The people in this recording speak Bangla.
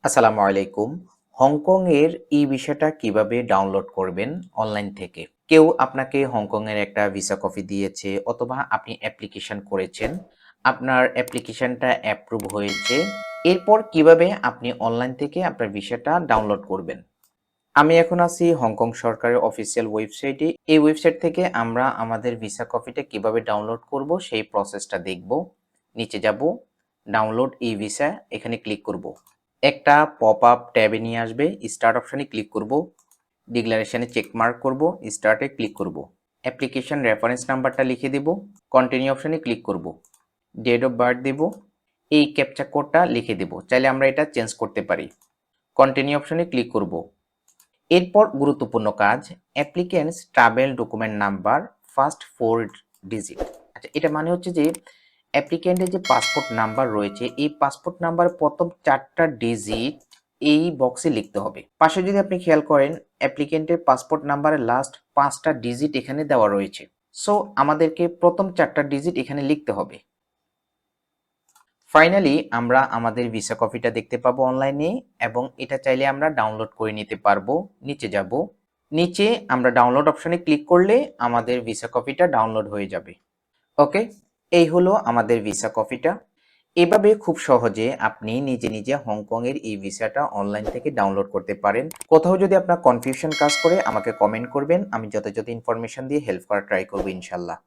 আসসালামু আলাইকুম। হংকং এর ই-ভিসাটা কিভাবে ডাউনলোড করবেন অনলাইন থেকে? কেউ আপনাকে হংকং এর একটা ভিসা কপি দিয়েছে অথবা আপনি অ্যাপ্লিকেশন করেছেন। আপনার অ্যাপ্লিকেশনটা অ্যাপ্রুভ হয়েছে। এরপর কিভাবে আপনি অনলাইন থেকে আপনার ভিসাটা ডাউনলোড করবেন? আমি এখন আছি হংকং সরকারের অফিসিয়াল ওয়েবসাইটে। এই ওয়েবসাইট থেকে আমরা আমাদের ভিসা কপিটা কিভাবে ডাউনলোড করব সেই প্রসেসটা দেখব। নিচে যাব, ডাউনলোড ই-ভিসা এখানে ক্লিক করব। একটা পপআপ ট্যাবে নিয়ে আসবে, স্টার্ট অপশনে ক্লিক করব, ডিক্লারেশনে চেক মার্ক করব, স্টার্টে ক্লিক করব, অ্যাপ্লিকেশন রেফারেন্স নাম্বারটা লিখে দেব, কন্টিনিউ অপশনে ক্লিক করব, ডেট অফ বার্থ দেব, এই ক্যাপচা কোডটা লিখে দেব। চাইলে আমরা এটা চেঞ্জ করতে পারি। কন্টিনিউ অপশনে ক্লিক করব। এরপর গুরুত্বপূর্ণ কাজ, applicants travel document number first 4 digit. আচ্ছা, এটা মানে হচ্ছে যে অ্যাপ্লিকেন্টের যে পাসপোর্ট নাম্বার রয়েছে এই পাসপোর্ট নাম্বার প্রথম 4টা ডিজিট এই বক্সে লিখতে হবে। পাশে যদি আপনি খেয়াল করেন অ্যাপ্লিকেন্টের পাসপোর্ট নাম্বারের লাস্ট 5টা ডিজিট এখানে দেওয়া রয়েছে। সো আমাদেরকে প্রথম 4টা ডিজিট এখানে লিখতে হবে। ফাইনালি আমরা আমাদের ভিসা কপিটা দেখতে পাবো অনলাইনে এবং এটা চাইলে আমরা ডাউনলোড করে নিতে পারবো। নিচে যাব, নিচে আমরা ডাউনলোড অপশনে ক্লিক করলে আমাদের ভিসা কপিটা ডাউনলোড হয়ে যাবে। ওকে, এই হলো আমাদের ভিসা কপিটা। এভাবে খুব সহজে আপনি নিজে নিজে হংকং এর এই ভিসাটা অনলাইন থেকে ডাউনলোড করতে পারেন। কোথাও যদি আপনার কনফিউশন কাজ করে আমাকে কমেন্ট করবেন, আমি যথাযথ ইনফরমেশন দিয়ে হেল্প করার ট্রাই করবো ইনশাল্লাহ।